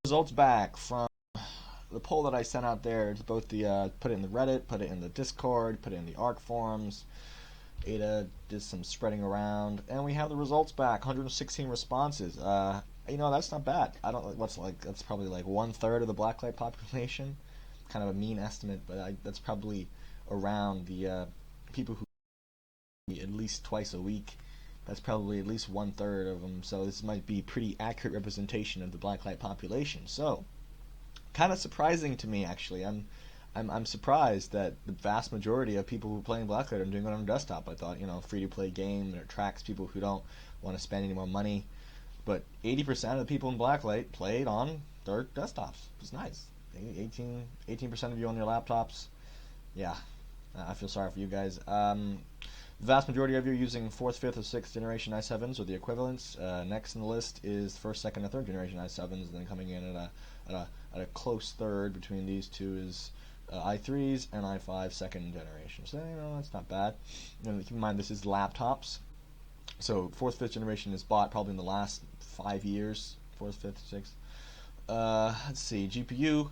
Results back from the poll that I sent out there to both the put it in the Reddit, put it in the Discord, put it in the ARC forums. Ada did some spreading around, and we have the results back. 116 responses. That's not bad. I don't what's like that's probably like 1/3 of the blacklight population. Kind of a mean estimate, but that's probably around the people who eat at least twice a week. That's probably at least 1/3 of them. So this might be pretty accurate representation of the blacklight population. So kind of surprising to me, actually. I'm surprised that the vast majority of people who are playing Blacklight are doing it on desktop. I thought, free to play game that attracts people who don't want to spend any more money. But 80% of the people in Blacklight played on their desktops. It's nice. 18% of you on your laptops. Yeah, I feel sorry for you guys. The vast majority of you are using 4th, 5th, or 6th generation i7s or the equivalents. Next in the list is 1st, 2nd, and 3rd generation i7s, and then coming in at a close third between these two is i3s and i5 second generation. So that's not bad. Keep in mind this is laptops. So 4th, 5th generation is bought probably in the last 5 years. 4th, 5th, 6th. Let's see. GPU.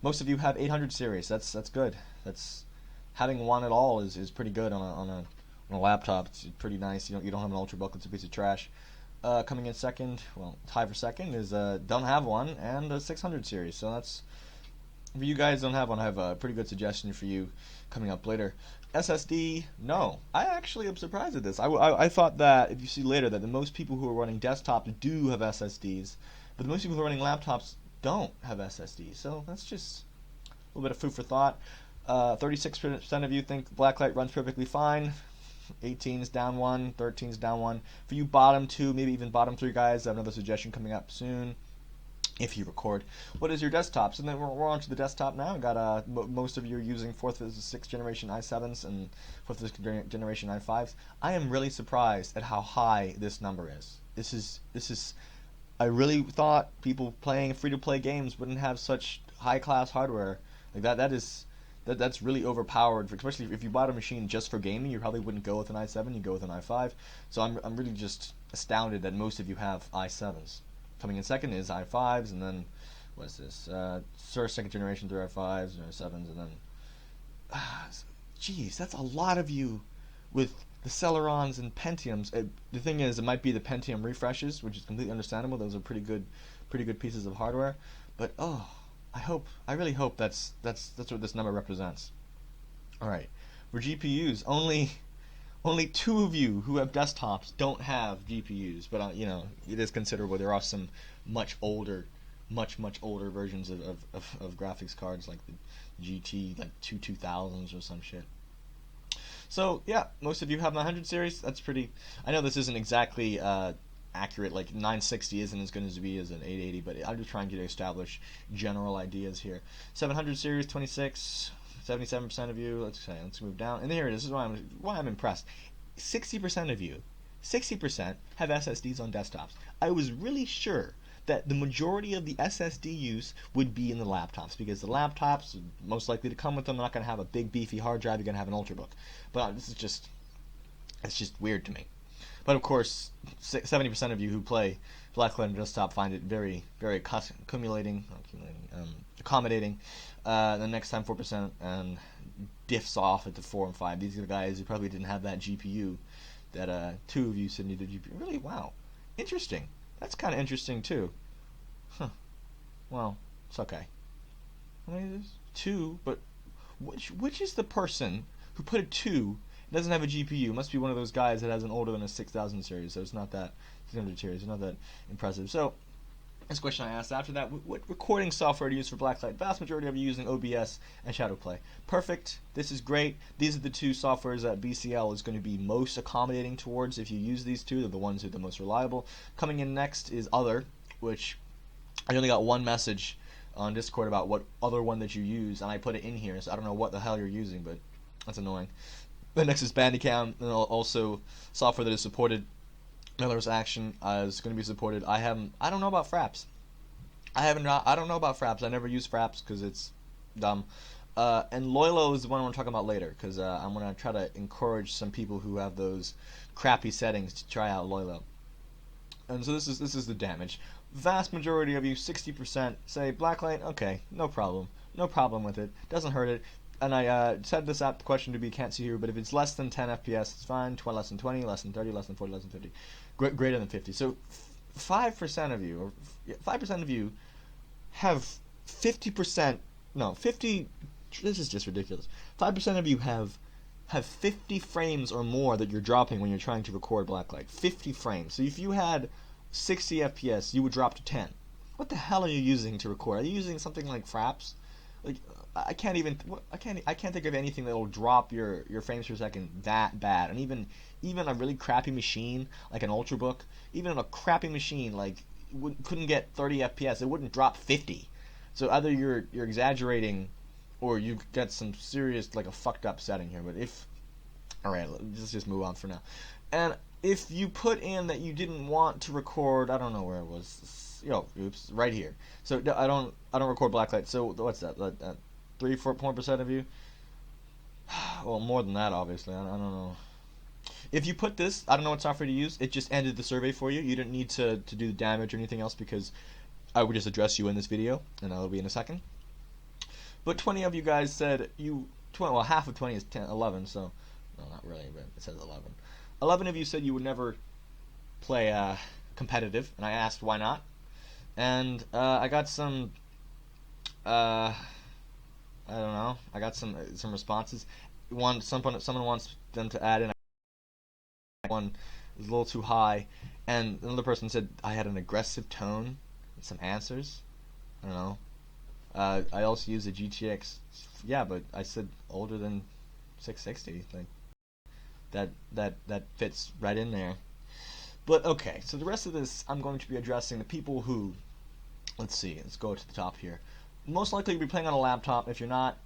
Most of you have 800 series. That's good. That's having one at all is pretty good on a laptop. It's pretty nice. You don't have an ultrabook. It's a piece of trash. Coming in second, well, tie for second is don't have one and a 600 series. So that's, if you guys don't have one, I have a pretty good suggestion for you coming up later. SSD, no. I actually am surprised at this. I thought that, if you see later, that the most people who are running desktops do have SSDs, but the most people who are running laptops don't have SSDs. So that's just a little bit of food for thought. 36% of you think Blacklight runs perfectly fine. 18's down one, 13's down one. For you bottom two, maybe even bottom three guys, I have another suggestion coming up soon. If you record, what is your desktops? And then we're on to the desktop now. I got most of you are using 4th, 5th, 6th generation i7s and 4th, 5th generation i5s. I am really surprised at how high this number is. This is. I really thought people playing free-to-play games wouldn't have such high-class hardware like that. That's really overpowered, especially if you bought a machine just for gaming. You probably wouldn't go with an i7, you go with an i5. So I'm really just astounded that most of you have i7s. Coming in second is i5s, and then what's this? Second generation through i5s and i7s, and then geez, that's a lot of you with the Celerons and Pentiums. The thing is, it might be the Pentium refreshes, which is completely understandable. Those are pretty good pieces of hardware. But I really hope that's what this number represents. All right, for GPUs, only 2 of you who have desktops don't have GPUs, but it is considerable. There are some much older versions of graphics cards like the GT, like 2000s or some shit. So yeah, most of you have 900 series. That's pretty. I know this isn't exactly accurate. Like 960 isn't as good as be as an 880, but I'm just trying to establish general ideas here. 700 series, 26. 77% of you. Let's move down. And here it is. This is why I'm impressed. 60% of you, 60% have SSDs on desktops. I was really sure that the majority of the SSD use would be in the laptops, because the laptops most likely to come with them. They're not going to have a big beefy hard drive. You're going to have an ultrabook. But it's just weird to me. But of course, 70% of you who play Blacklight on desktop find it very, very accommodating. The next time 4% and diffs off at the 4 and 5. These are the guys who probably didn't have that GPU that 2 of you said needed GPU. Really, wow, interesting. That's kind of interesting too. Huh. Well, it's okay. How many is this? 2, but which is the person who put a 2? Doesn't have a GPU. Must be one of those guys that has an older than a 6000 series, so it's not that 600 series. It's not that impressive. So, this question I asked after that: what recording software to use for Blacklight? Vast majority of you using OBS and Shadowplay. Perfect. This is great. These are the 2 softwares that BCL is going to be most accommodating towards. If you use these 2, they're the ones who are the most reliable. Coming in next is Other, which I only got one message on Discord about what other one that you use, and I put it in here, so I don't know what the hell you're using, but that's annoying. The next is Bandicam, and also software that is supported. Miller's Action is going to be supported. I don't know about Fraps. I don't know about Fraps. I never use Fraps because it's dumb. And LoiLo is the one I want to talk about later, because I'm going to try to encourage some people who have those crappy settings to try out LoiLo. And so this is the damage. vast majority of you, 60%, say blacklight. Okay, no problem, no problem with it. Doesn't hurt it. And I set this app question to be can't see here, but if it's less than 10 FPS, it's fine. Less than 20, less than 30, less than 40, less than 50, greater than 50. So 5% of you, or 5% of you, have 50%. No, 50. This is just ridiculous. 5% of you have 50 frames or more that you're dropping when you're trying to record blacklight. 50 frames. So if you had 60 FPS, you would drop to 10. What the hell are you using to record? Are you using something like Fraps? Like I can't think of anything that will drop your frames per second that bad. And even a really crappy machine like an Ultrabook, even a crappy machine like couldn't get 30 FPS. It wouldn't drop 50. So either you're exaggerating, or you get some serious, like a fucked up setting here. But alright, let's just move on for now. And if you put in that you didn't want to record, I don't know where it was. Oops, right here. So I don't record blacklight. So what's that? 3-4% of you? Well, more than that, obviously. I don't know. If you put this, I don't know what software to use. It just ended the survey for you. You didn't need to do damage or anything else, because I would just address you in this video, and that'll be in a second. But 20 of you guys said well, half of 20 is 10, 11, so, no, not really, but it says 11. 11 of you said you would never play competitive, and I asked why not. And I got some, I don't know, I got some responses. Someone wants them to add in one is a little too high, and another person said I had an aggressive tone and some answers. I don't know. I also use a GTX. Yeah, but I said older than 660. Like that fits right in there. But okay, so the rest of this I'm going to be addressing the people who, let's go to the top here. Most likely you'll be playing on a laptop. If you're not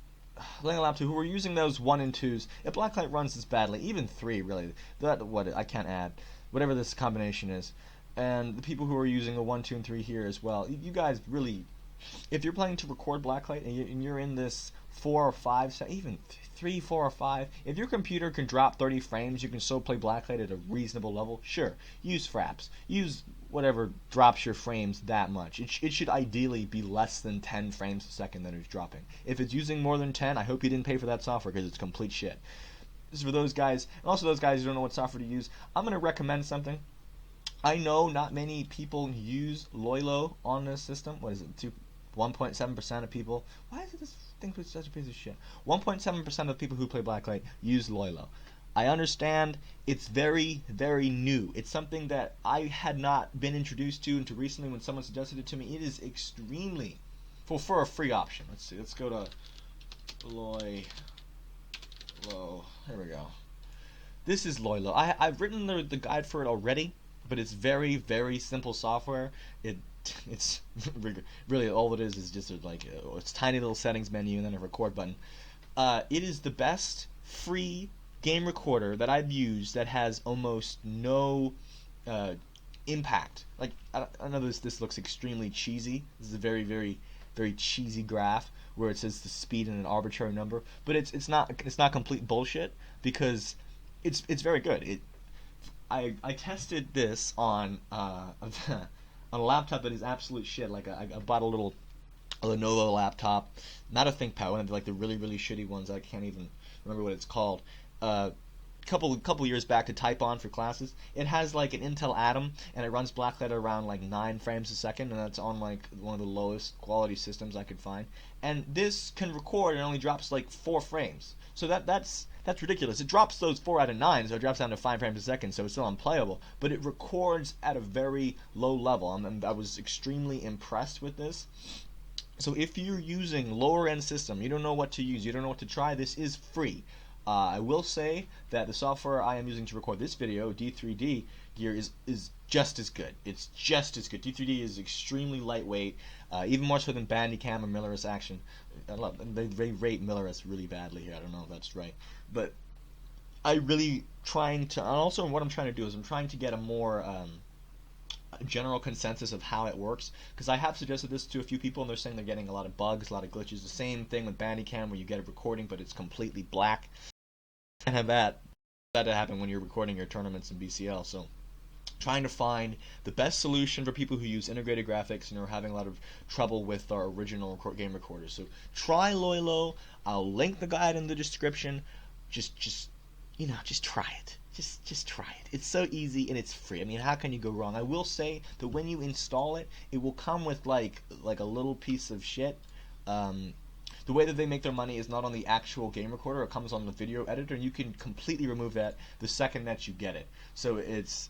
playing on a laptop, who are using those 1 and 2s, if blacklight runs this badly, even 3 really, I can't add, whatever this combination is, and the people who are using a 1, 2, and 3 here as well, you guys really, if you're planning to record blacklight and you're in this 4 or 5, even 3, 4, or 5, if your computer can drop 30 frames, you can still play blacklight at a reasonable level. Sure, use Fraps, use whatever drops your frames that much. It should ideally be less than 10 frames a second that it's dropping. If it's using more than 10, I hope you didn't pay for that software, because it's complete shit. This is for those guys, and also those guys who don't know what software to use. I'm going to recommend something. I know not many people use LoiLo on this system. What is it? 1.7% of people. Why is this thing such a piece of shit? 1.7% of people who play blacklight use LoiLo. I understand it's very, very new. It's something that I had not been introduced to until recently when someone suggested it to me. It is extremely for a free option. Let's see. Let's go to LoiLo. There we go. This is LoiLo. I've written the guide for it already, but it's very, very simple software. It's really all it is just it's tiny little settings menu and then a record button. It is the best free game recorder that I've used that has almost no impact. Like I know this looks extremely cheesy. This is a very, very, very cheesy graph where it says the speed in an arbitrary number, but it's not complete bullshit, because it's very good. I tested this on on a laptop that is absolute shit. Like I bought a Lenovo laptop, not a ThinkPad, one of the really, really shitty ones. I can't even remember what it's called. Couple years back to type on for classes. It has like an Intel Atom, and it runs blacklight around like 9 frames a second, and that's on like one of the lowest quality systems I could find. And this can record and only drops like 4 frames. So that's ridiculous. It drops those 4 out of 9, so it drops down to 5 frames a second, so it's still unplayable. But it records at a very low level, and I was extremely impressed with this. So if you're using lower end system, you don't know what to use, you don't know what to try, this is free. I will say that the software I am using to record this video, D3D gear, is just as good. It's just as good. D3D is extremely lightweight, even more so than Bandicam or Millerus Action. They rate Millerus really badly here. I don't know if that's right, but I really trying to. And also, what I'm trying to do is I'm trying to get a more general consensus of how it works, because I have suggested this to a few people and they're saying they're getting a lot of bugs, a lot of glitches. The same thing with Bandicam, where you get a recording but it's completely black. And have that to happen when you're recording your tournaments in BCL. So trying to find the best solution for people who use integrated graphics and are having a lot of trouble with our original game recorders. So try LoiLo. I'll link the guide in the description. Just try it. Just try it. It's so easy and it's free. I mean, how can you go wrong? I will say that when you install it, it will come with like a little piece of shit. The way that they make their money is not on the actual game recorder. It comes on the video editor, and you can completely remove that the second that you get it. So it's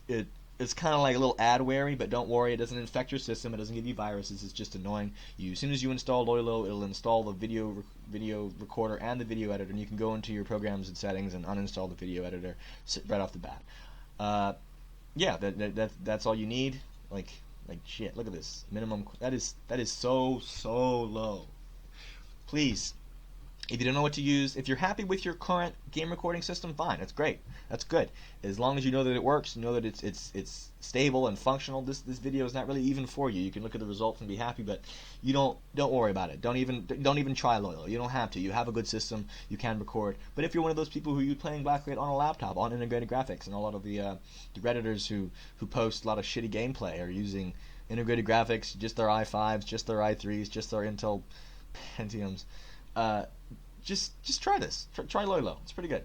kind of like a little adware, but don't worry, it doesn't infect your system, it doesn't give you viruses, it's just annoying you. As soon as you install LoiLo, it'll install the video recorder and the video editor, and you can go into your programs and settings and uninstall the video editor right off the bat. Yeah, that's all you need. Like shit, look at this. Minimum, that is so low. Please, if you don't know what to use, if you're happy with your current game recording system, fine, that's great, that's good. As long as you know that it works, you know that it's stable and functional. This video is not really even for you. You can look at the results and be happy, but you don't worry about it. Don't even try LoiLo. You don't have to. You have a good system. You can record. But if you're one of those people who are playing Blacklight on a laptop on integrated graphics, and a lot of the Redditors who post a lot of shitty gameplay are using integrated graphics, just their i5s, just their i3s, just their Intel Pentiums. Just try this. Try LoiLo. It's pretty good.